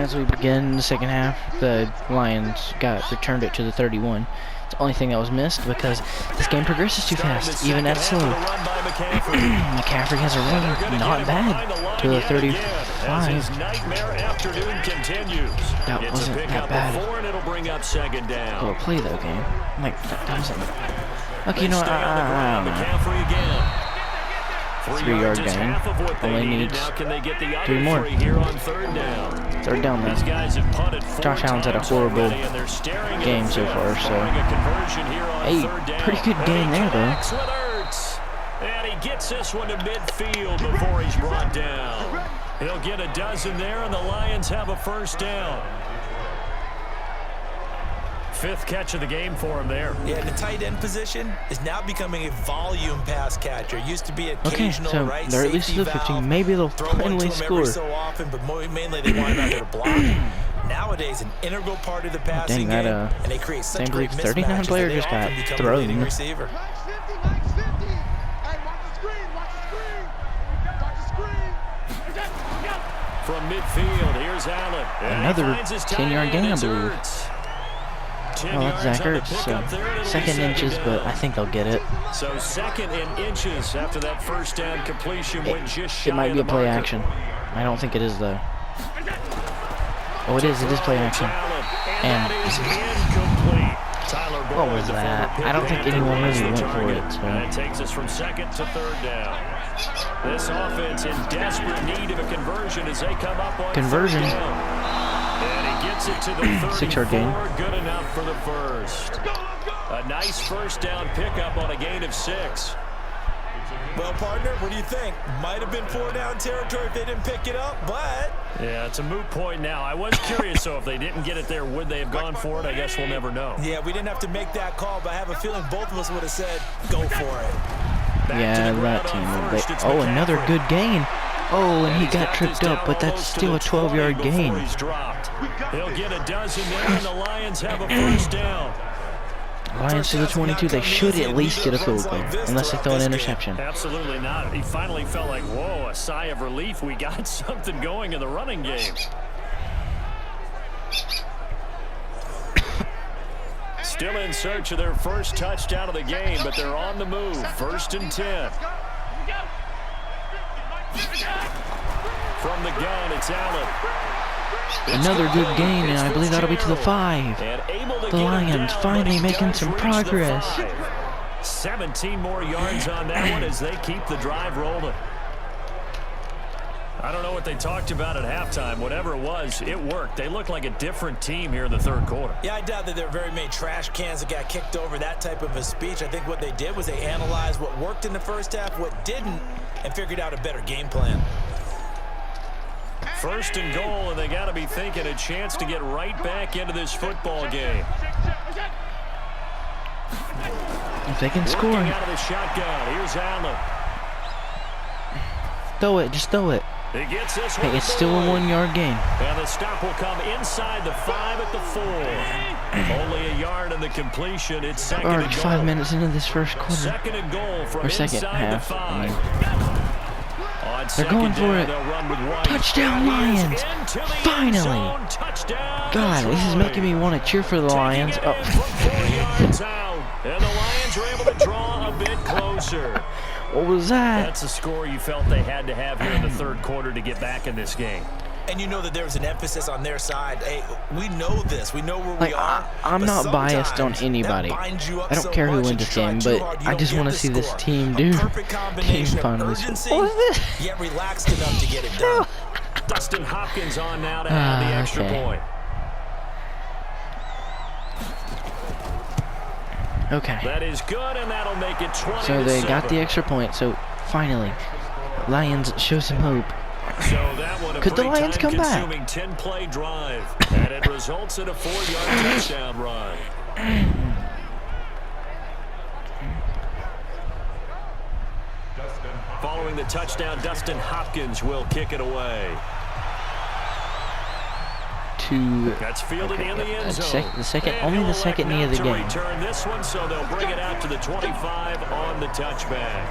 as we begin the second half, the Lions returned it to the 31. It's the only thing that was missed because this game progresses too fast, even at slow. McCaffrey has a run, not bad, to the 35. That wasn't that bad. Little play though, game. Like, that wasn't. Okay, you know what? I don't know. 3-yard gain. Only needs 3 more. Third down though. Josh Allen's had a horrible game so far, so. Hey, pretty good game there though. And he gets this one to midfield before he's brought down. He'll get a dozen there, and the Lions have a first down. 5th catch of the game for him there. Yeah, the tight end position is now becoming a volume pass catcher. Used to be occasional, so right? They're at least to the 15. Maybe they'll finally score. So often, but mainly they want him out there to block. Nowadays, an integral part of the passing game, and they create such great mismatches. 39 player just got thrown. Receiver. From midfield, here's Allen. Another 10-yard gain, I believe. Well, that's Zach Ertz, so 2nd inches, but I think they'll get it. So 2nd and inches after that first down completion went just shy. It might be a play action. I don't think it is though. Oh, it is play action. And what was that? I don't think anyone really went for it. So. And it takes us from 2nd to 3rd down. This offense in desperate need of a conversion as they come up on conversion. And he gets it to the 6-yard gain. Good enough for the first. A nice first down pickup on a gain of 6. Well, partner, what do you think? Might have been 4-down territory if they didn't pick it up, but... Yeah, it's a moot point now. I was curious, so if they didn't get it there, would they have gone for it? I guess we'll never know. Yeah, we didn't have to make that call, but I have a feeling both of us would have said, go for it. Yeah, that team. Oh, another good gain. Oh, and he got tripped up, but that's still a 12-yard gain. He'll get a dozen there, and the Lions have a first down. Lions to the 22. They should at least get a field goal, unless they throw an interception. Absolutely not. He finally felt like, whoa, a sigh of relief. We got something going in the running game. Still in search of their first touchdown of the game, but they're on the move. 1st and 10. From the gun, it's Allen. Another good gain, and I believe that'll be to the 5. The Lions finally making some progress. 17 more yards on that one as they keep the drive rolling. I don't know what they talked about at halftime. Whatever it was, it worked. They look like a different team here in the 3rd quarter. Yeah, I doubt that there are very many trash cans that got kicked over, that type of a speech. I think what they did was they analyzed what worked in the first half, what didn't, and figured out a better game plan. 1st and goal, and they got to be thinking a chance to get right back into this football game. If they can score. Out of the shotgun. Here's Allen. Throw it, just throw it. He gets this hey, it's still a 1-yard gain. And the stop will come inside the 5 at the 4. Only a yard in the completion. It's 2nd and goal. 5 minutes into this first quarter. 2nd and goal from or second inside half. the 5. They're going for it. Touchdown Lions! Finally! God, this is making me want to cheer for the Lions. Oh. And the Lions are able to draw a bit closer. What was that? That's a score you felt they had to have here in the 3rd quarter to get back in this game. And you know that there was an emphasis on their side. Hey, we know this. We know where we are. I'm not biased on anybody. I don't care who wins this game, but I just want to see this team do. Team finally. What was this? Yet relaxed enough to get it done. Dustin Hopkins on now to add the extra point. Okay. That is good, and that'll make it 20. So they got the extra point. So finally, Lions show some hope. So that one could the Lions come back? 10-play drive, and it results in a 4-yard touchdown run. Following the touchdown, Dustin Hopkins will kick it away. That's fielded in the end zone. Only the second knee of the game. Return this one, so they'll bring it out to the 25 on the touchback.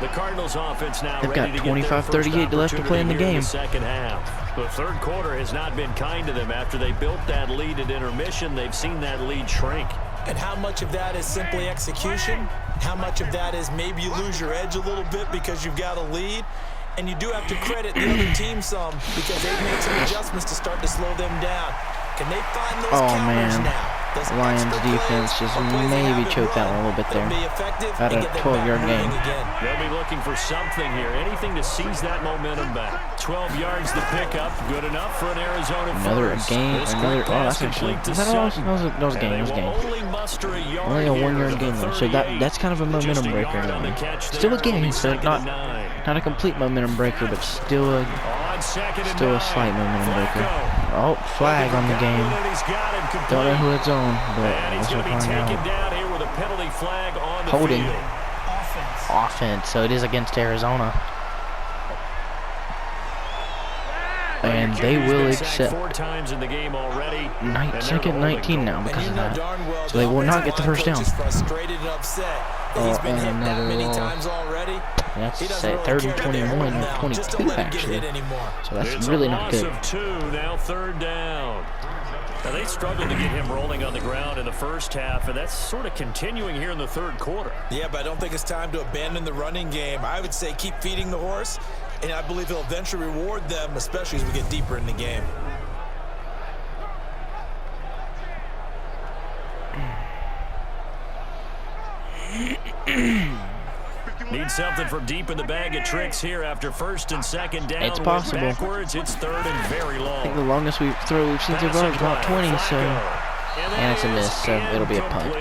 The Cardinals offense now They've ready got to get their 25-38 left to play in the game. Second half. The third quarter has not been kind to them. After they built that lead at intermission, they've seen that lead shrink. And how much of that is simply execution? How much of that is maybe you lose your edge a little bit because you've got a lead? And you do have to credit the other team some because they've made some adjustments to start to slow them down. Can they find those counters now? Lions defense just maybe choked that one a little bit there. About a 12-yard gain. They'll be looking for something here, anything to seize that momentum back. 12 yards the pickup, good enough for an Arizona first. Another. Oh, that's actually. That was a game. Only a 1-yard gain though, so that's kind of a momentum breaker. Still a game, so not a complete momentum breaker, but still a slight momentum breaker. Oh, flag on the game. Don't know who it's on, but he's going to be taken down here with a penalty flag on the holding field. Offense, so it is against Arizona. And they will accept 4 times in the game already. Second 19 now because of that. So they will not get the first down. Oh, and another. That's third and 21 or 22 actually. So that's really not good. Now third down. Now they struggled to get him rolling on the ground in the first half, and that's sort of continuing here in the third quarter. Yeah, but I don't think it's time to abandon the running game. I would say keep feeding the horse, and I believe he'll eventually reward them, especially as we get deeper in the game. Need something from deep in the bag of tricks here after first and second down. It's possible. Backwards, it's third and very long. I think the longest we've seen so far is about 20, so. And it's a miss, so it'll be a punt.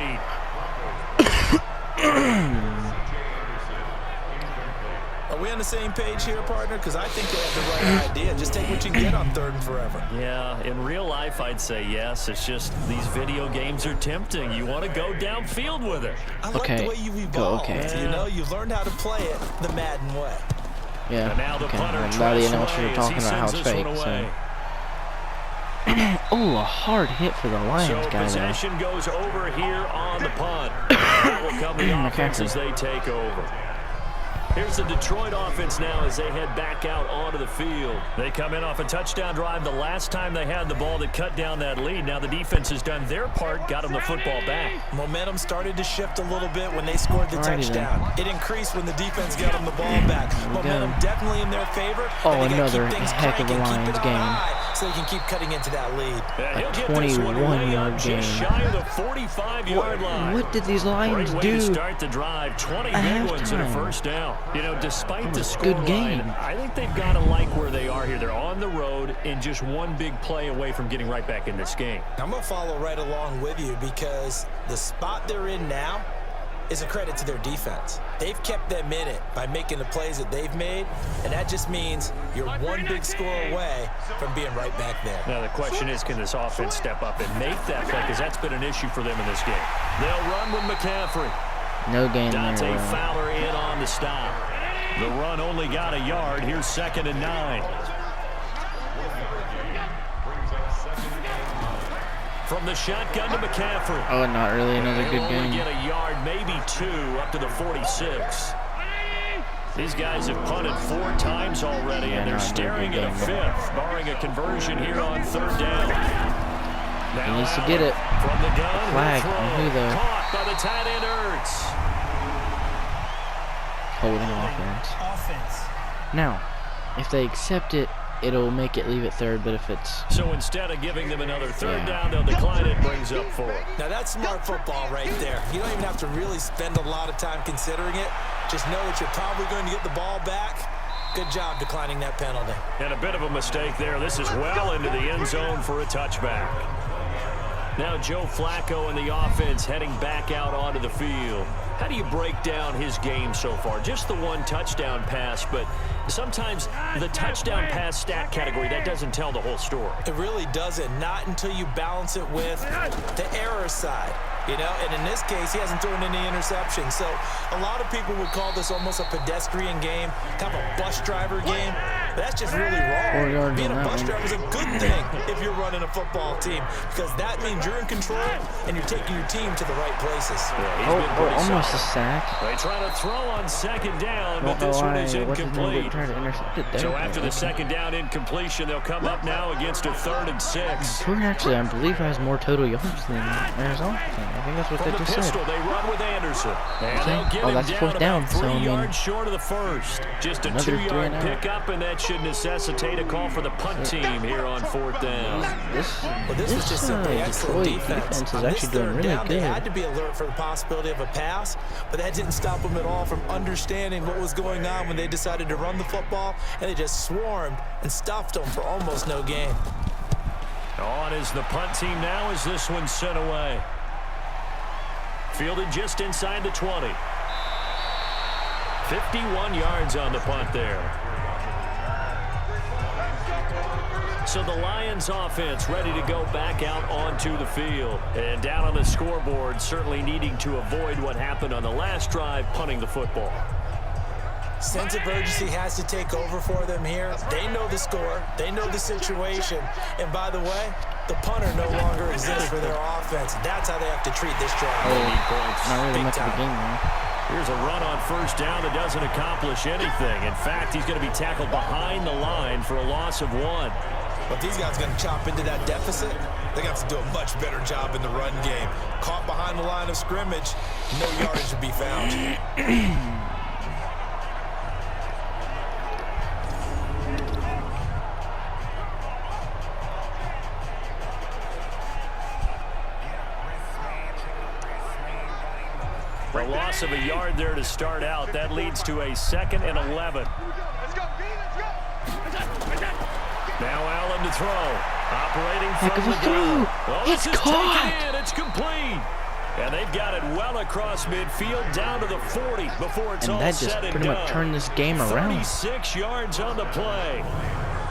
Are we on the same page here, partner? Because I think they have the right idea. Just take what you can get on third and forever. Yeah, in real life, I'd say yes. It's just these video games are tempting. You want to go downfield with it. I like the way you've evolved. You know, you've learned how to play it the Madden way. Yeah, and now the punter now the announcer are talking about how it's fake. So. Oh, a hard hit for the Lions guy. So possession goes over here on the punt. That will come the offense as they take over. Here's the Detroit offense now as they head back out onto the field. They come in off a touchdown drive the last time they had the ball that cut down that lead. Now the defense has done their part, got them the football back. Momentum started to shift a little bit when they scored the touchdown. It increased when the defense got them the ball back. Momentum definitely in their favor. Oh, another heck of a Lions game. So you can keep cutting into that lead. A 21-yard game. Just shy of the 45-yard line. What did these Lions do? To start the drive, 20 big ones and a first down. You know, despite the score line, I think they've got to like where they are here. They're on the road and just one big play away from getting right back in this game. I'm going to follow right along with you because the spot they're in now is a credit to their defense. They've kept them in it by making the plays that they've made, and that just means you're one big score away from being right back there. Now the question is, can this offense step up and make that play, because that's been an issue for them in this game. They'll run with McCaffrey. No gain Dante there. Fowler in on the stop. The run only got a yard. Here's 2nd and 9. From the shotgun to McCaffrey. Oh, not really another good game. Get a yard, maybe 2, up to the 46. These guys have punted 4 times already, and they're staring at a 5th, barring a conversion here on 3rd down. He needs to get it. From the gun, flag on who though? Caught by the tight end Ertz. Holding offense. Now, if they accept it, it'll make it leave it 3rd, but if it's... So instead of giving them another 3rd down, they'll decline it, brings up 4. Now that's smart football right there. You don't even have to really spend a lot of time considering it. Just know that you're probably going to get the ball back. Good job declining that penalty. And a bit of a mistake there. This is well into the end zone for a touchback. Now Joe Flacco and the offense heading back out onto the field. How do you break down his game so far? Just the 1 touchdown pass, but sometimes the touchdown pass stat category, that doesn't tell the whole story. It really doesn't. Not until you balance it with the error side. You know, and in this case, he hasn't thrown any interceptions. So a lot of people would call this almost a pedestrian game, kind of a bus driver game. But that's just really wrong. Being a bus driver is a good thing if you're running a football team, because that means you're in control and you're taking your team to the right places. Yeah, almost a sack. They try to throw on second down, but this one is incomplete. So after the second down incompletion, they'll come up now against a 3rd and 6. Who actually, I believe, has more total yards than Arizona. I think that's what they just said. They run with Anderson. And they'll get him that's down 4th down, about 3 so I mean, yards short of the first. Just a 2-yard pickup, and that should necessitate a call for the punt team here on 4th down. This was just simply excellent defense. Is actually doing really down, good. They had to be alert for the possibility of a pass, but that didn't stop them at all from understanding what was going on when they decided to run the football, and they just swarmed and stuffed them for almost no gain. On is the punt team now as this one's sent away. Fielded just inside the 20. 51 yards on the punt there. So the Lions offense ready to go back out onto the field. And down on the scoreboard, certainly needing to avoid what happened on the last drive, punting the football. Sense of urgency has to take over for them here. They know the score. They know the situation. And by the way, the punter no longer exists for their offense. That's how they have to treat this drive. They need points. Not really much of a game, though. Here's a run on 1st down that doesn't accomplish anything. In fact, he's going to be tackled behind the line for a loss of 1. But these guys are going to chop into that deficit. They're going to have to do a much better job in the run game. Caught behind the line of scrimmage, no yardage to be found. A loss of a yard there to start out. That leads to a 2nd and 11. Now Allen to throw. Operating from the gun. Well, it's caught. Taken in. It's complete. And they've got it well across midfield down to the 40 before it's all said and done. And that just pretty much turned this game around. 36 yards on the play.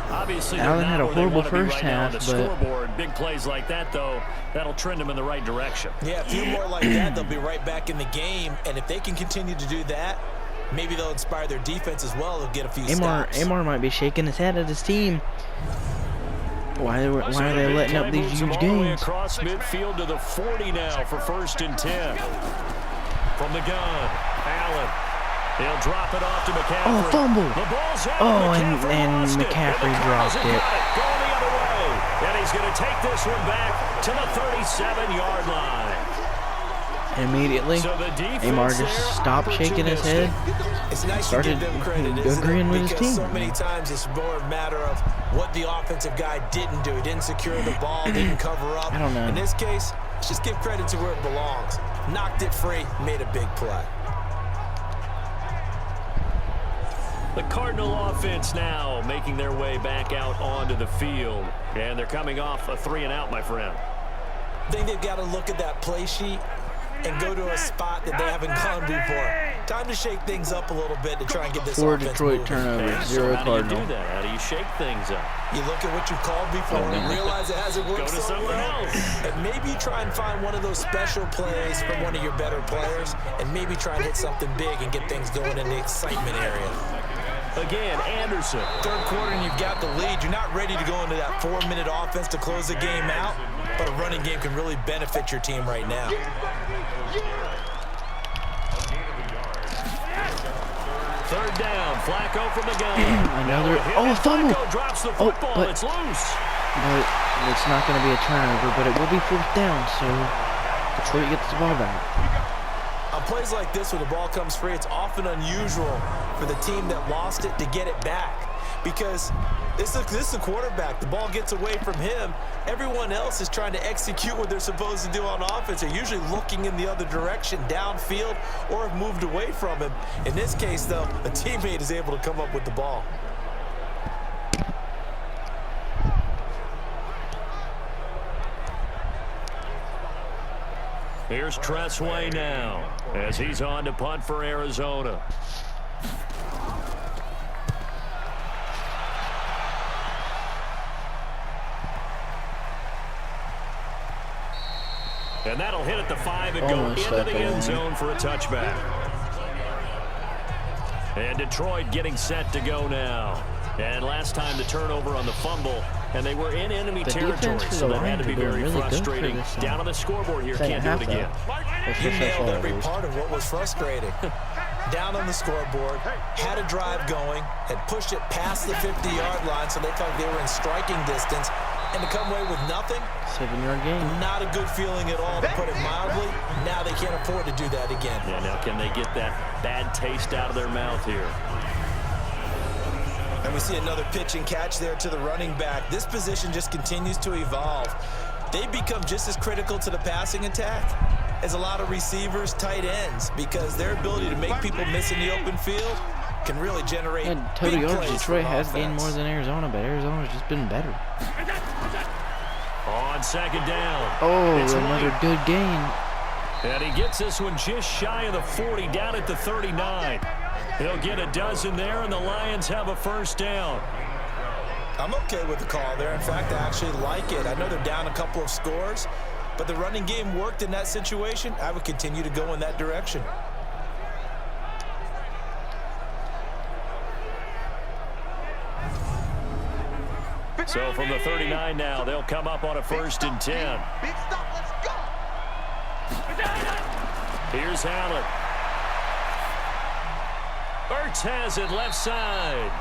Obviously, Allen had a horrible first half, but scoreboard. Big plays like that, though, that'll trend them in the right direction. Yeah, a few more like that, they'll be right back in the game. And if they can continue to do that, maybe they'll inspire their defense as well. They'll get a few stops. Amar might be shaking his head at his team. Why are they letting up these huge gains? Across midfield to the 40 now for 1st and 10. From the gun, Allen. He'll drop it off to McCaffrey. Oh, fumble. The ball's out. Oh, and McCaffrey dropped it. Going the other way. And he's going to take this one back to the 37-yard line. Immediately, Amar just stopped shaking his head. It's nice started to give them credit, agreeing with his team. So many times it's more a matter of what the offensive guy didn't do. He didn't secure the ball, didn't cover up. I don't know. In this case, let's just give credit to where it belongs. Knocked it free, made a big play. The Cardinal offense now making their way back out onto the field. And they're coming off a 3-and-out, my friend. I think they've got to look at that play sheet and go to a spot that they haven't gone before. Time to shake things up a little bit to try and get this 4 offense Detroit moving. turnovers, 0 Cardinal. How do you do that? How do you shake things up? You look at what you've called before and realize it hasn't worked Go to so someone well. else. And maybe try and find one of those special plays from one of your better players and maybe try and hit something big and get things going in the excitement area. Again, Anderson. 3rd quarter and you've got the lead. You're not ready to go into that 4-minute offense to close the game out, but a running game can really benefit your team right now. Third down, Flacco from the gun. Another, oh, fumble. Flacco drops the football, but it's loose. But it's not going to be a turnover, but it will be 4th down, so Detroit gets the ball back. On plays like this, when the ball comes free, it's often unusual for the team that lost it to get it back. Because this is the quarterback. The ball gets away from him. Everyone else is trying to execute what they're supposed to do on offense. They're usually looking in the other direction, downfield, or have moved away from him. In this case, though, a teammate is able to come up with the ball. Here's Tressway now as he's on to punt for Arizona. And that'll hit at the 5 and go into the end zone for a touchback. And Detroit getting set to go now. And last time the turnover on the fumble And they were in enemy The territory, defense for so the that had to be Lions are very doing really good for frustrating. this, Down on the scoreboard here, can't do it again. You nailed every part of what was frustrating. Down on the scoreboard, had a drive going, had pushed it past the 50-yard line, so they felt they were in striking distance, and to come away with nothing, 7-yard game. not a good feeling at all, to put it mildly. Now they can't afford to do that again. Yeah, now can they get that bad taste out of their mouth here? And we see another pitch and catch there to the running back. This position just continues to evolve. They become just as critical to the passing attack as a lot of receivers, tight ends, because their ability to make people miss in the open field can really generate total big yards. plays Detroit for has offense. gained more than Arizona, but Arizona's just been better. On second down. Oh, It's another White. good gain. And he gets this one just shy of the 40, down at the 39. He'll get a dozen there, and the Lions have a first down. I'm okay with the call there. In fact, I actually like it. I know they're down a couple of scores, but the running game worked in that situation. I would continue to go in that direction. So from the 39 now, they'll come up on a 1st and 10. Big stop, let's go. Here's Allen. Ertz has it left side.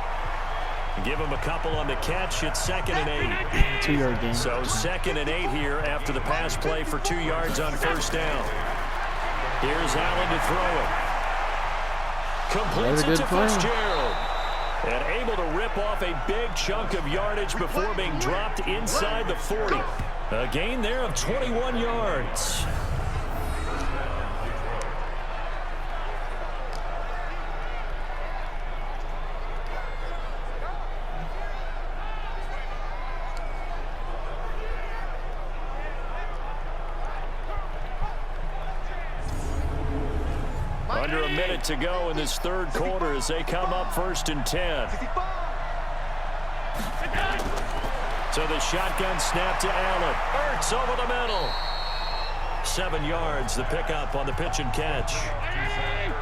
Give him a couple on the catch. It's 2nd and 8. 2-yard gain. So 2nd and 8 here after the pass play for 2 yards on first down. Here's Allen to throw it. Completes Another it good to play. Fitzgerald. And able to rip off a big chunk of yardage before being dropped inside the 40. A gain there of 21 yards. Under a minute to go in this 3rd quarter as they come up 1st and 10. So the shotgun snap to Allen. Ertz over the middle. 7 yards, the pickup on the pitch and catch.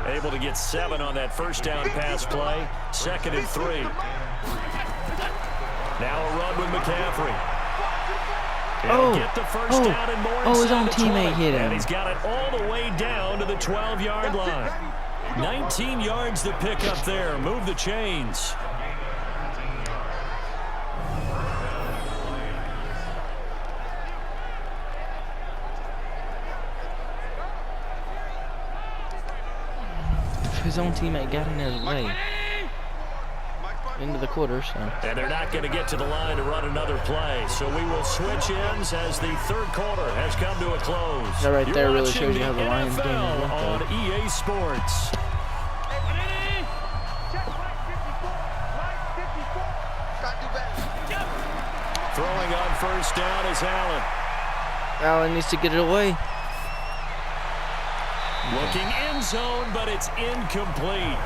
Able to get 7 on that first down pass play. 2nd and 3. Now a run with McCaffrey. He'll get the first down and more his inside own the teammate 20. hit him. And he's got it all the way down to the 12-yard line. 19 yards the pickup there. Move the chains. His own teammate got in his way. Into the quarter, so. And they're not going to get to the line to run another play. So we will switch ends as the 3rd quarter has come to a close. That right there really watching shows you how the the Lions game NFL went, on though. EA Sports. Throwing on first down is Allen. Allen needs to get it away. Looking end zone, but it's incomplete.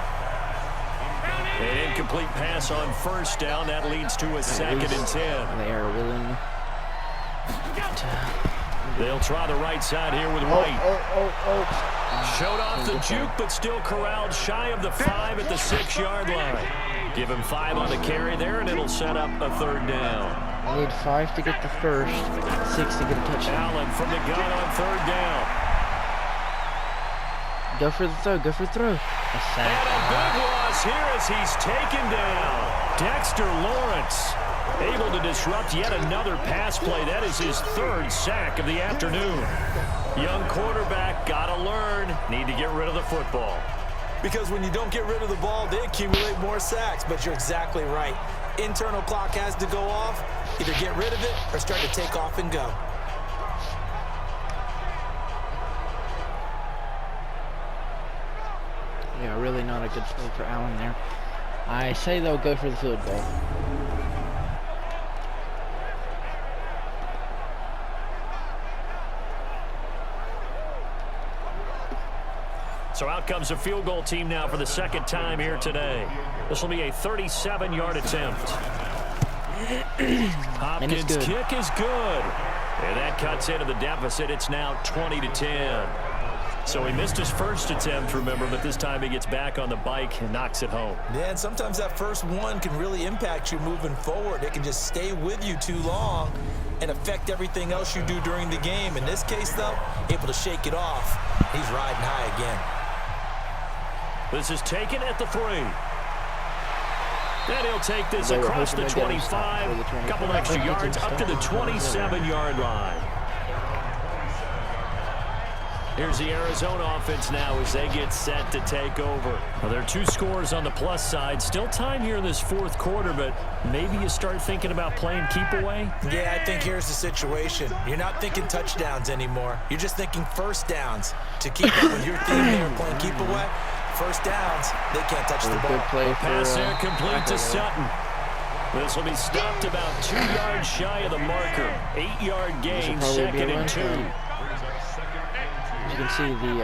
An incomplete pass on first down. That leads to a 2nd and 10. They are willing They'll try the right side here with White. Showed off the juke, but still corralled shy of the 5 at the 6-yard line. Give him 5 on the carry there, and it'll set up a 3rd down. I need 5 to get the first, 6 to get a touchdown. Allen from the gun on 3rd down. Go for the throw, go for the throw. A sack. And a big loss here as he's taken down. Dexter Lawrence able to disrupt yet another pass play. That is his 3rd sack of the afternoon. Young quarterback, gotta learn. Need to get rid of the football. Because when you don't get rid of the ball, they accumulate more sacks. But you're exactly right. Internal clock has to go off. Either get rid of it or start to take off and go. Yeah, really not a good play for Allen there. I say they'll go for the field goal. So out comes a field goal team now for the 2nd time here today. This will be a 37-yard attempt. Hopkins' kick is good. And that cuts into the deficit. It's now 20-10. So he missed his first attempt, remember, but this time he gets back on the bike and knocks it home. Yeah, and sometimes that first one can really impact you moving forward. It can just stay with you too long and affect everything else you do during the game. In this case, though, able to shake it off. He's riding high again. This is taken at the 3. Then he'll take this across the 25, a couple extra yards up to the 27-yard line. Here's the Arizona offense now as they get set to take over. Well, there are 2 scores on the plus side. Still time here in this fourth quarter, but maybe you start thinking about playing keep away? Yeah, I think here's the situation. You're not thinking touchdowns anymore. You're just thinking first downs to keep up with your team there playing keep away. First downs, they can't touch the ball. Pass there complete to Sutton. This will be stopped about 2 yards shy of the marker. 8-yard gain, 2nd and 2. You can see the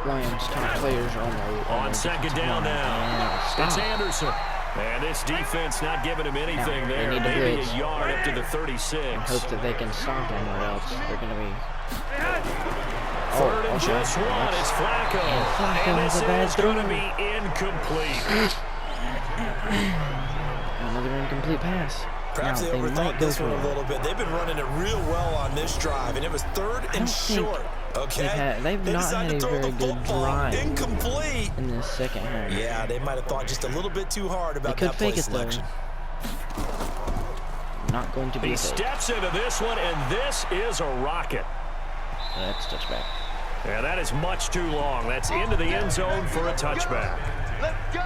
Lions top players on 2nd down now. It's Anderson. And this defense not giving him anything there. Maybe a yard up to the 36. And hope that they can stop him or else they're going to be... 3rd and just 1. It's Flacco. And this is going to be incomplete. Another incomplete pass. Perhaps they overthought this one a little bit. They've been running it real well on this drive, and it was 3rd and short. Okay, they've not had a very good drive incomplete in this second half. Yeah, they might have thought just a little bit too hard about that play selection. Not going to be. He steps into this one, and this is a rocket. That's touchback. Yeah, that is much too long. That's into the end zone for a touchback. Let's go.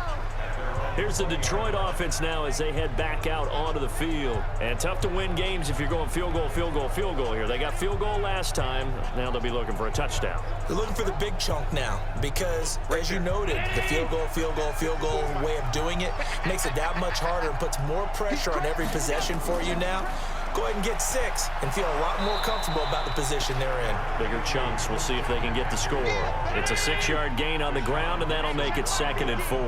Here's the Detroit offense now as they head back out onto the field. And tough to win games if you're going field goal, field goal, field goal here. They got field goal last time. Now they'll be looking for a touchdown. They're looking for the big chunk now because, as you noted, the field goal, field goal, field goal way of doing it makes it that much harder and puts more pressure on every possession for you now. Go ahead and get 6 and feel a lot more comfortable about the position they're in. Bigger chunks. We'll see if they can get the score. It's a 6-yard gain on the ground, and that'll make it 2nd and 4.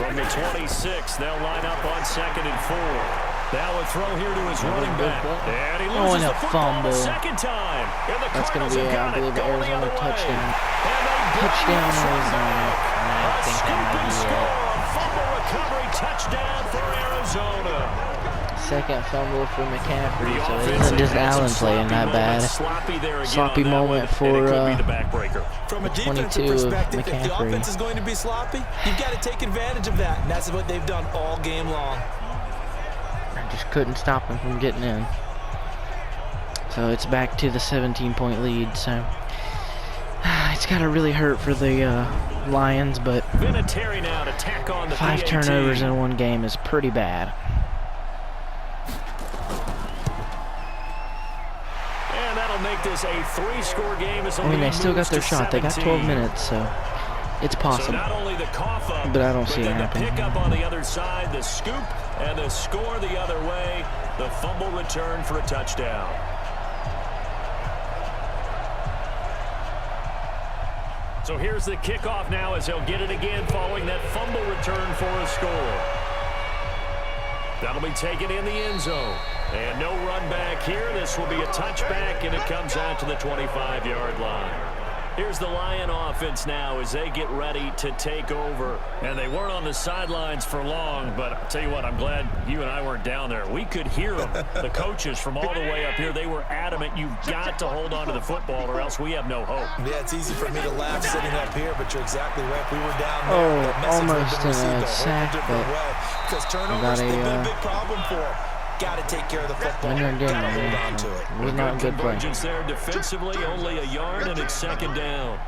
From the 26, they'll line up on 2nd and 4. Now a throw here to his running back. And he loses the football the second time. And the Cardinals have got it going the other way. Touchdown Arizona. A scooping score. Fumble recovery touchdown for Arizona. Second fumble for McCaffrey, so it isn't just Allen playing that bad. Sloppy moment for from a 22 of perspective, if the McCaffrey. offense is going to be sloppy, you've got to take advantage of that, and that's what they've done all game long. Just couldn't stop him from getting in. So it's back to the 17-point lead, so it's got to really hurt for the Lions, but 5 turnovers in one game is pretty bad. Make this a 3-score game. I mean, they still got their shot. They got 12 minutes, so it's possible. So not only the cough up, but I don't see it happening. The pick up on the other side, the scoop, and the score the other way. The fumble return for a touchdown. So here's the kickoff now as they'll get it again following that fumble return for a score. That'll be taken in the end zone. And no run back here. This will be a touchback, and it comes out to the 25-yard line. Here's the Lion offense now as they get ready to take over. And they weren't on the sidelines for long, but I'll tell you what, I'm glad you and I weren't down there. We could hear them, the coaches from all the way up here. They were adamant, you've got to hold on to the football or else we have no hope. Yeah, it's easy for me to laugh sitting up here, but you're exactly right. We were down there. Almost in a sack, but because turnovers, they've been a big problem for them. Got to take care of the football. Got to hold on to it. Was not a good play. There defensively, only a yard, and it's 2nd down.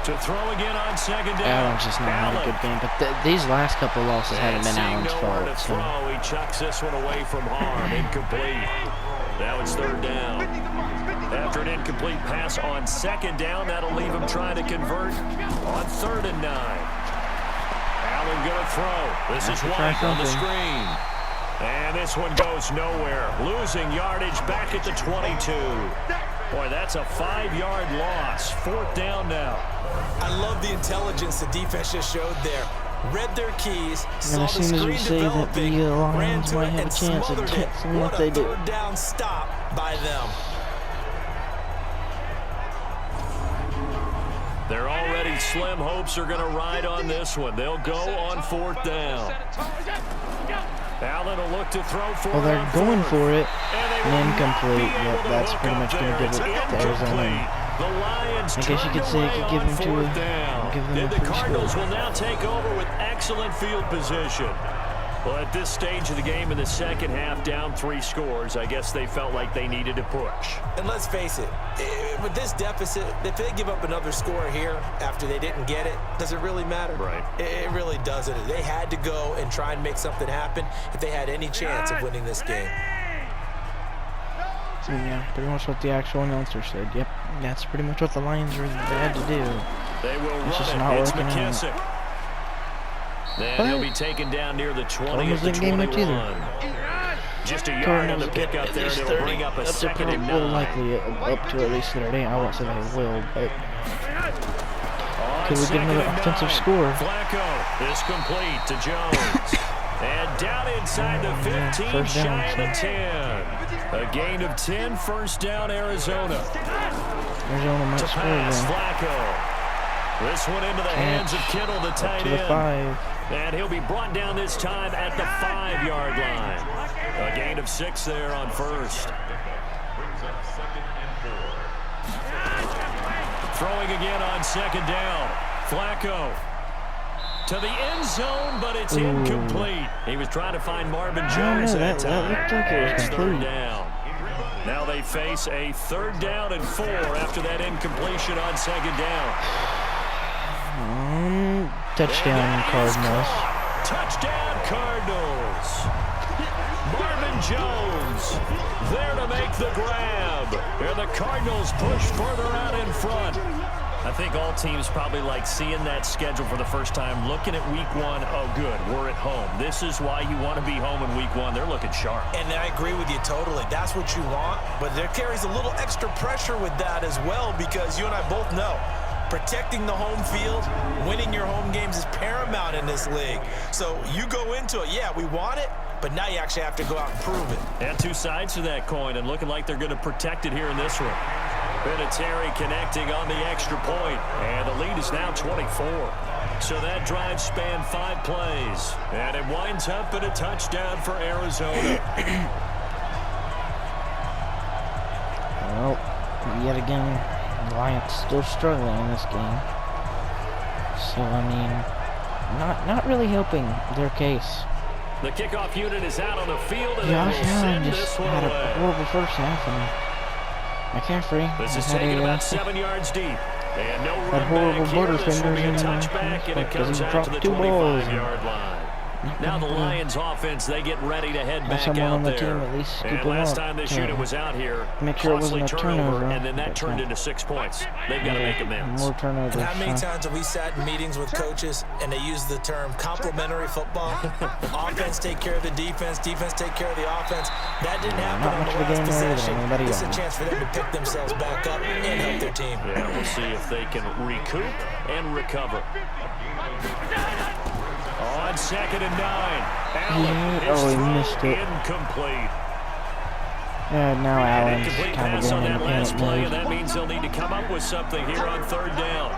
To throw again on 2nd down. Allen's just not had a good game, but these last couple losses haven't been Allen's fault. So. He chucks this one away from harm, incomplete. Now it's 3rd down. After an incomplete pass on 2nd down, that'll leave him trying to convert on 3rd and 9. Allen going to throw. This is White on the screen. And this one goes nowhere. Losing yardage back at the 22. Boy, that's a 5-yard loss. 4th down now. I love the intelligence the defense just showed there. Read their keys, saw the screen developing, ran to it, and smothered it. What a 3rd down stop by them. Their already slim hopes are going to ride on this one. They'll go on 4th down. Allen will look to throw for Well, they're going for it. And incomplete. Yep, that's pretty much going to give it to Arizona. I guess you could say it could give them a The free Cardinals score. will now take over with excellent field position. Well, at this stage of the game in the second half, down 3 scores, I guess they felt like they needed to push. And let's face it, with this deficit, if they give up another score here after they didn't get it, does it really matter? Right. It really doesn't. They had to go and try and make something happen if they had any chance of winning this game. Yeah, pretty much what the actual announcer said. Yep, that's pretty much what the Lions had to do. They will It's just run not it. It's working out. McKissick. And he'll be taken down near the 20 at the didn't game much 21. either. Just a yard on Cardinals the pick up there, and it'll bring up a up to second and well, 9. likely up to at least their day. I won't say they will, but On could we get another 2nd and offensive 9, score? Flacco is complete to Jones. And down inside the 15, first down, shy of the 10. A gain of 10, first down, Arizona. Arizona might To score pass, then. Flacco. This one into the hands of Kittle, the Up tight to the end. 5. And he'll be brought down this time at the 5-yard line. A gain of 6 there on first. Throwing again on 2nd down. Flacco to the end zone, but it's incomplete. He was trying to find Marvin Jones that time. That looked like it was It's complete. 3rd down. Now they face a 3rd down and 4 after that incompletion on 2nd down. Touchdown, Cardinals. Touchdown, Cardinals. Marvin Jones there to make the grab. And the Cardinals push further out in front. I think all teams probably like seeing that schedule for the first time, looking at week 1. Oh, good, we're at home. This is why you want to be home in week 1. They're looking sharp. And I agree with you totally. That's what you want, but there carries a little extra pressure with that as well, because you and I both know protecting the home field, winning your home games is paramount in this league. So you go into it, yeah, we want it, but now you actually have to go out and prove it. And 2 sides to that coin, and looking like they're going to protect it here in this one. Vinatieri connecting on the extra point, and the lead is now 24. So that drive spanned 5 plays, and it winds up in a touchdown for Arizona. Well, yet again, the Lions still struggling in this game. So, I mean, not really helping their case. The kickoff unit is out on the field, and Josh they will Allen send just this one had a away. horrible first half, and McCaffrey This is had taken a about 7 yards deep. And no had run horrible back here. This will be a butterfingers in touchback, and it because comes he out to dropped the 2 balls. 25-yard line. Now the Lions offense, they get ready to head back someone out on the there. team at least scoop And him last up time this to unit was out here, make sure it costly wasn't a turnover, turnover, and then that but, turned into 6 points. They've got to make amends. More turnovers. And how many huh? times have we sat in meetings with coaches and they use the term complementary football? Offense take care of the defense, defense take care of the offense. That didn't happen not on much the of a last game there, possession. anybody This is a else. chance for them to pick themselves back up and help their team. Yeah, we'll see if they can recoup and recover. On 2nd and 9, Allen is he thrown missed it. incomplete. Now An Allen's incomplete kind of pass on going in that panic last play, and mode. that means they'll need to come up with something here on 3rd down.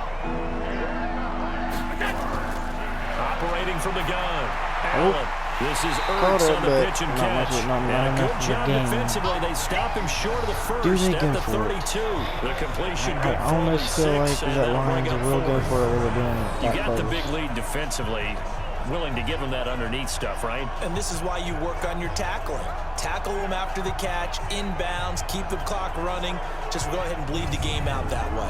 Operating from the gun, Allen. This is Ertz on the but pitch and not catch. much- not And a enough good of the job game. defensively. They stop him short of the Do first they at go the for it? 32. The completion I good for almost feel like 6, and that they'll bring Lions up will go 4th. for it over doing You that got the close. big lead defensively, willing to give them that underneath stuff, right? And this is why you work on your tackling. Tackle them after the catch, inbounds, keep the clock running. Just go ahead and bleed the game out that way.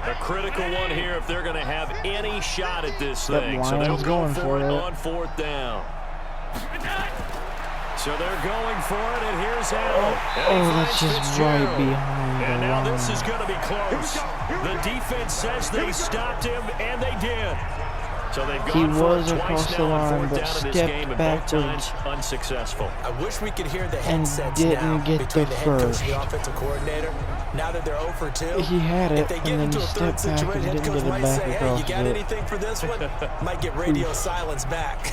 A critical one here if they're going to have any shot at this That thing. So they'll Lions go going for for it it. on 4th down. So they're going for it, and here's Allen. And he that's finds just right Fitzgerald. behind And the now this line. is going to be close. The defense says they stopped him, and they did. So they've He gone for was it across twice the now on line, 4th but down in this stepped game, and both backwards. times unsuccessful. I wish we could hear the And headsets didn't now get between the the head coach first. and the offensive coordinator. Now that they're 0 for 2, He had if it, they and get then into he a third stepped back situation, and head didn't coach get it might back say, hey, across you got it. anything for this one? Might get radio silence back.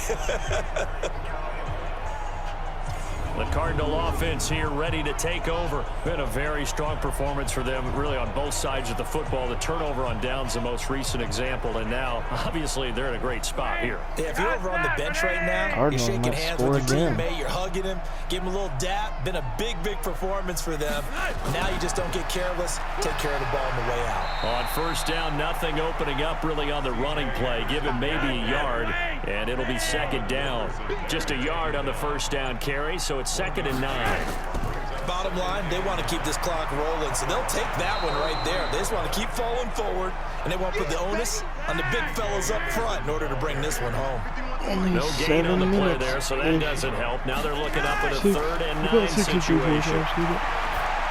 The Cardinal offense here ready to take over. Been a very strong performance for them, really, on both sides of the football. The turnover on downs, the most recent example, and now, obviously, they're in a great spot here. Yeah, if you're over on the bench right now, Cardinals you're shaking hands with your teammate, you're hugging him, give him a little dap. Been a big, big performance for them. Now you just don't get careless. Take care of the ball on the way out. On first down, nothing opening up really on the running play. Give him maybe a yard, and it'll be second down. Just a yard on the first down carry, so it's 2nd and 9. Bottom line, they want to keep this clock rolling, so they'll take that one right there. They just want to keep falling forward, and they want to put the onus on the big fellas up front in order to bring this one home. Only no gain on the play minutes. there, so that doesn't help. Now they're looking up at a 3rd and 9 situation.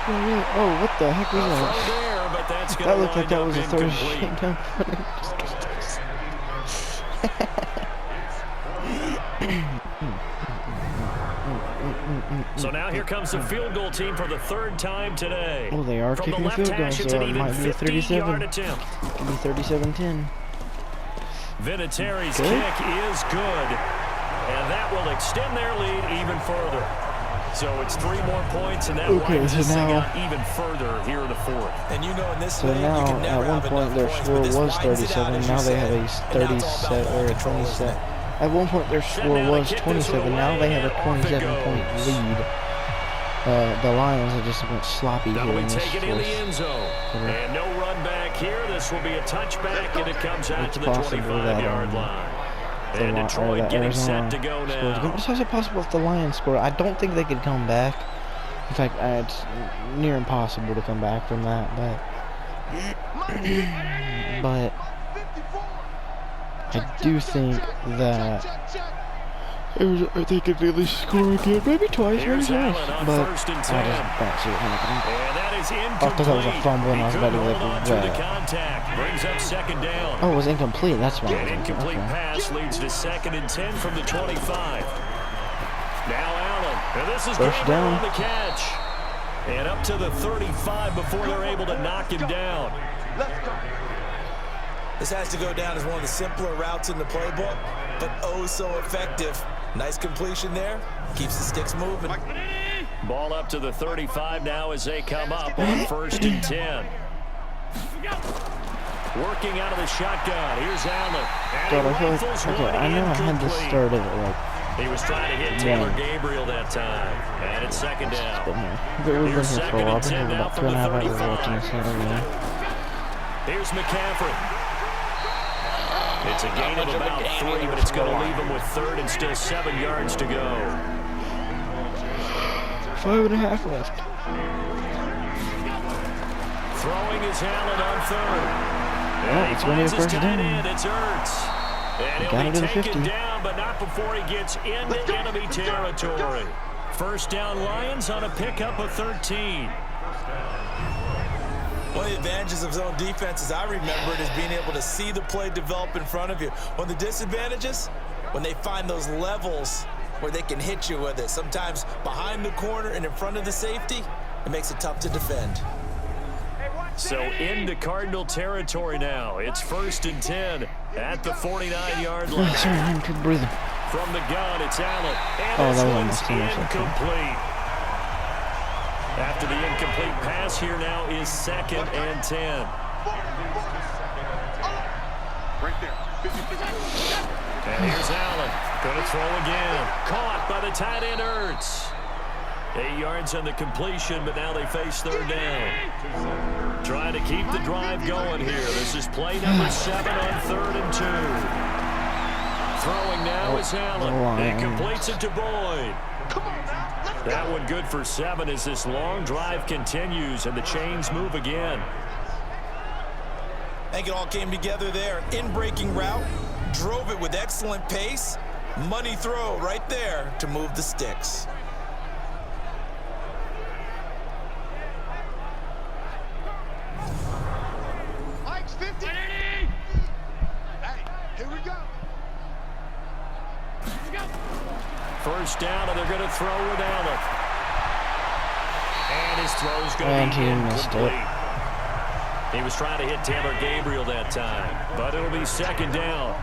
Oh, what the heck was that? There, but that's That looked like that was a 3rd down. So now here comes the field goal team for the 3rd time today. Oh, they are From kicking the a field left goal, hash, it's so an it even might be a 50-yard 37. attempt. It could be 37-10. Vinatieri's kick is good, and that will extend their lead even further. So it's 3 more points, and that winds this thing out even further here in the 4th. And you know, in this So league, now, you can never at one have point, their enough score points, but was this widens it out, 37. as Now you they have said. a And now it's all about 37 ball or a control, isn't 27. it? At one point, their score was 27. Now they have a 27-point lead. The Lions have just been sloppy here in this Take it in the end zone. And no run back here. This will be a touchback, and it comes out to the 25-yard line. And Detroit getting set to go now. It's also possible if the Lions score. I don't think they could come back. In fact, it's near impossible to come back from that. But I do think that they could at least score again, maybe twice, maybe twice. But I just don't see it happening. I thought that was a fumble, and I was about to Brings up 2nd down. Oh, it was incomplete. That's why. An incomplete pass leads to 2nd and 10 from the 25. Now Allen, and this is first down on the catch. And up to the 35 before they're able to knock him down. This has to go down as one of the simpler routes in the playbook, but oh so effective. Nice completion there. Keeps the sticks moving. Ball up to the 35 now as they come up on 1st and 10. Working out of the shotgun. Here's Allen. God, I feel like, okay, I know I had this started at like he was trying to hit Taylor Gabriel that time. And it's 2nd down. But we've been here for a while. I've been here about 2.5 hours watching this game. Here's McCaffrey. It's a gain of about 3, but it's going to leave him with 3rd and still 7 yards to go. 5.5 left. Throwing is Allen on 3rd. Oh, it's going to be a first down. It's Ertz. And he'll be taken down, but not before he gets into enemy territory. First down Lions on a pickup of 13. One of the advantages of zone defense, as I remember it, is being able to see the play develop in front of you. One of the disadvantages, when they find those levels where they can hit you with it, sometimes behind the corner and in front of the safety, it makes it tough to defend. So into Cardinal territory now. It's 1st and 10 at the 49-yard line. Sorry, I'm breathing. From the gun, it's Allen. And that this was one's almost incomplete. After the incomplete pass, here now is 2nd and 10. Right there. And here's Allen. Going to throw again. Caught by the tight end Ertz. 8 yards on the completion, but now they face 3rd down. Trying to keep the drive going here. This is play number 7 on 3rd and 2. Throwing now is Allen. He completes it to Boyd. That one good for 7 as this long drive continues and the chains move again. I think it all came together there. In-breaking route, drove it with excellent pace. Money throw right there to move the sticks. Mike's 50. Hey, here we go. First down, and they're going to throw with Allen. And his throw's going to be incomplete. He was trying to hit Taylor Gabriel that time, but it'll be 2nd down.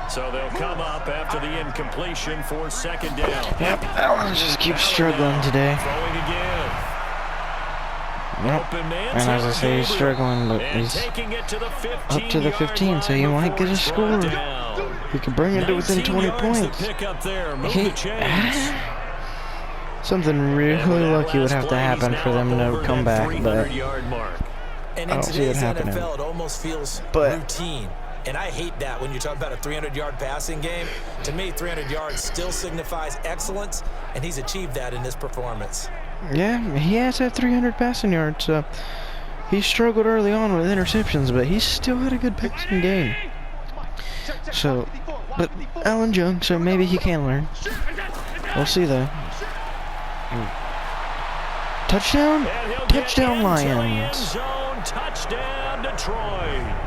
So they'll come up after the incompletion for second down. Yep, Allen just keeps struggling today. Throwing again. Yep. And as I say, he's struggling, but he's up to the 15, so you might get a score. He could bring it to within 20 points. Something really lucky would have to happen for them to come back, but And I in don't see it today's happening. NFL, it almost feels But- routine. And I hate that when you talk about a 300-yard passing game. To me, 300 yards still signifies excellence, and he's achieved that in this performance. Yeah, he has had 300 passing yards. He struggled early on with interceptions, but he still had a good passing game. So, but Allen's young, so maybe he can learn. We'll see, though. Touchdown? Touchdown, Lions. Touchdown, Detroit.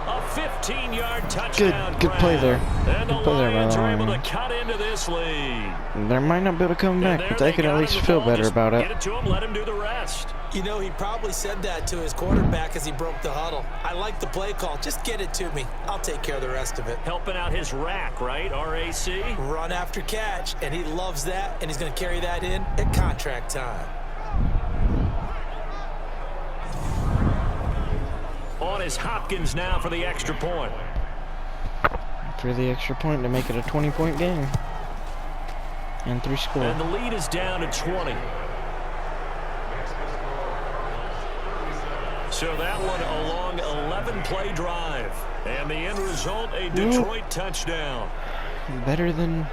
A 15-yard touchdown. Good play there. And Good the play there, Lions are able Lions. to cut into this lead. They might not be able to come back, but they can at least feel better about Get it. it to him, let him do the rest. You know, he probably said that to his quarterback as he broke the huddle. I like the play call. Just get it to me. I'll take care of the rest of it. Helping out his rack, right? RAC. Run after catch, and he loves that, and he's going to carry that in at contract time. On is Hopkins now for the extra point. For the extra point to make it a 20-point game. And 3 score. And the lead is down to 20. So that one a long 11-play drive. And the end result, a Detroit touchdown. Better than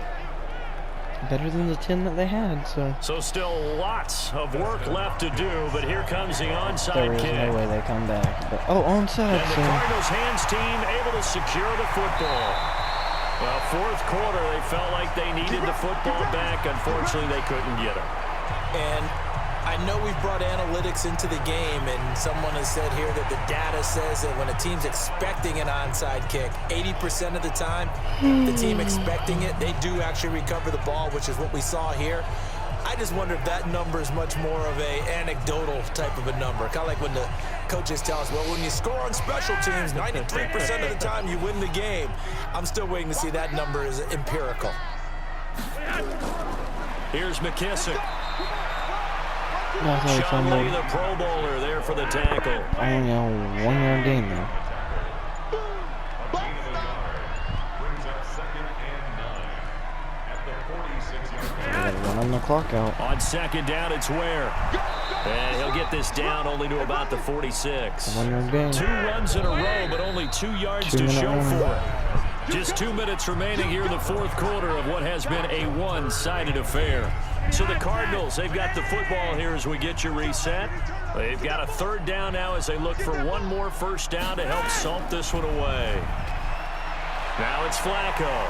the 10 that they had, so. So still lots of work left to do, but here comes the onside There is kick. no way they come back. But, oh, onside, And the so. Cardinals hands team able to secure the football. Well, fourth quarter, they felt like they needed the football back. Unfortunately, they couldn't get it. And I know we've brought analytics into the game, and someone has said here that the data says that when a team's expecting an onside kick, 80% of the time, the team expecting it, they do actually recover the ball, which is what we saw here. I just wonder if that number is much more of a anecdotal type of a number. Kind of like when the coaches tell us, well, when you score on special teams, 93% of the time you win the game. I'm still waiting to see that number is empirical. Here's McKissick. I thought he Sean Lee, fumbled. the Pro Bowler, there for the tackle. Only a 1-yard gain, though. They gotta run on the clock out. On second down, it's Ware. And he'll get this down only to about the 46. 1-yard gain. 2 runs in a row, but only 2 yards to 2-minute show warning. for it. Just 2 minutes remaining here in the fourth quarter of what has been a one-sided affair. So the Cardinals, they've got the football here as we get you reset. They've got a third down now as they look for one more first down to help salt this one away. Now it's Flacco.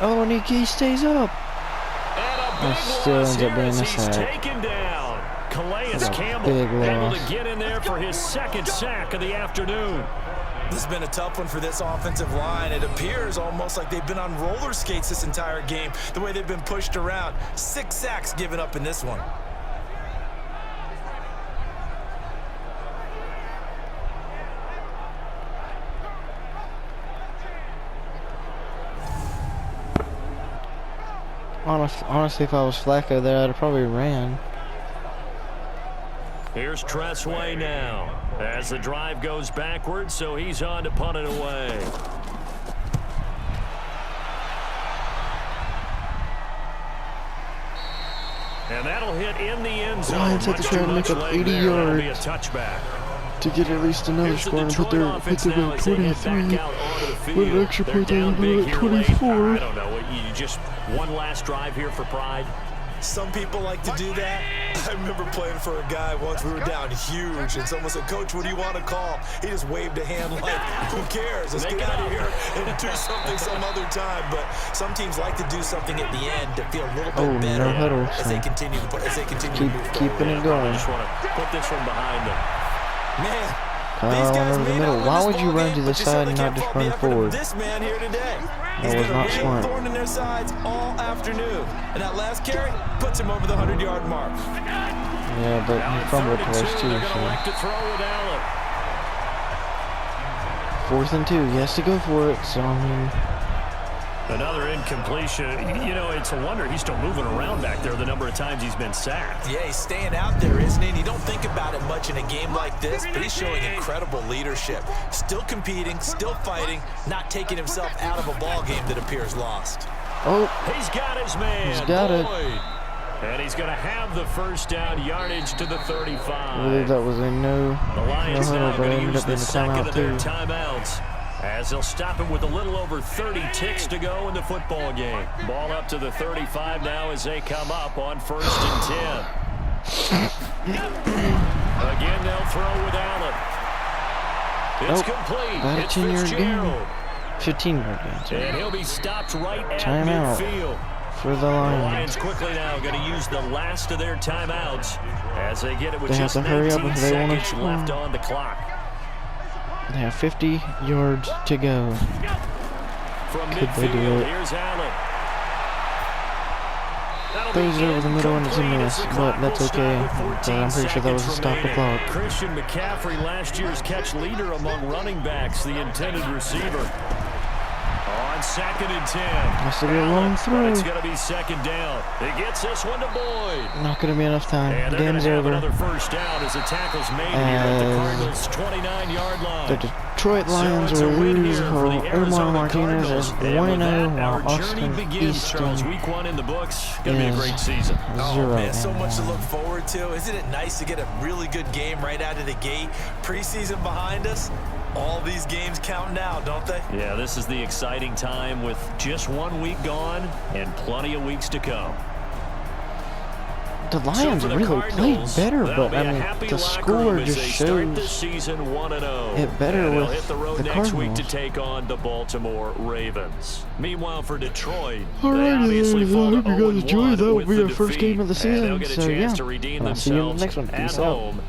Oh, and he stays up. And a big still loss ends up here being as a he's sack. taken down. Calais That's a Campbell big able loss. to get in there for his second sack of the afternoon. This has been a tough one for this offensive line. It appears almost like they've been on roller skates this entire game, the way they've been pushed around. 6 sacks given up in this one. Honestly, if I was Flacco there, I'd have probably ran. Here's Tressway now as the drive goes backwards, so he's on to punt it away. And that'll hit in the end zone. Lions have to try to make up 80 That'll be a yards touchback. to get at least another Here's the score and put Detroit their offense hit now them at as they head 23. back out onto the field. With an extra They're point, they down would big have here late. 24. I don't know. You just one last drive here for pride. Some people like to do that. I remember playing for a guy once. We were down huge, and someone said, "Coach, what do you want to call?" He just waved a hand like, "Who cares? Let's get out of here and do something some other time." But some teams like to do something at the end to feel a little bit better no huddle, as so they continue to move keeping forward. it going. Just want to put this one behind them. Man, Kyle these guys over the may middle. not win Why this would you ball run game, to the but you side certainly and not can't just fault the run effort of forward? this man here today. That He's was been a not real smart. thorn in their sides all afternoon. And that last carry puts him over the 100-yard mark. Yeah, but Now he at fumbled 32, twice too, they're going to so. elect to throw with Allen. 4th and 2. He has to go for it. So, I mean... Another incompletion. You know, it's a wonder he's still moving around back there the number of times he's been sacked. Yeah, he's staying out there, isn't he? And you don't think about it much in a game like this, but he's showing incredible leadership. Still competing, still fighting, not taking himself out of a ball game that appears lost. Oh. He's got his man. He's got it. And he's going to have the first down yardage to the 35. I believe that was a no huddle, but it ended up being a timeout too. Timeouts, as they'll stop him with a little over 30 ticks to go in the football game. Ball up to the 35 now as they come up on 1st and 10. Again, they'll throw with Allen. It's complete. About a It's 10-yard Fitzgerald. gain. 15-yard gain. Sorry. And he'll be stopped right at Timeout midfield. For the The Lions. Lions quickly now going to use the last of their timeouts as they get it with They have just to hurry up 19 if they want to seconds score. left on the clock. They have 50 yards to go. From Could they do midfield, it? here's Allen. Throws it over the middle and it's a miss, but that's okay. But I'm pretty sure that was a stop the clock. Christian McCaffrey, last year's catch leader among running backs, the intended receiver. On 2nd and 10. Has to be a long throw. It's going to be 2nd down. It gets this one to Boyd. Not going to be enough time. And The they're going game's to have over. another first down as the tackle's made here at the Cardinals' 29-yard line. The Detroit Lions will lose Omar Martinez as 1-0, while Austin Easton Week 1 in the books. Going to be a great season. Oh, 0. man, so much to look forward to. Isn't it nice to get a really good game right out of the gate? Preseason behind us. All these games count now, don't they? Yeah, this is the exciting time with just 1 week gone and plenty of weeks to come. The Lions really played better, but I mean, the score just shows it better with hit the road the next week to Cardinals. take on the Baltimore Ravens. Meanwhile, for Detroit, they Alrighty, obviously then. I fall to hope you guys enjoyed. 0-1 That will with be the our first defeat, game of the and they'll season. get a So chance yeah, to redeem and I'll see you in the themselves next one. at Peace out. home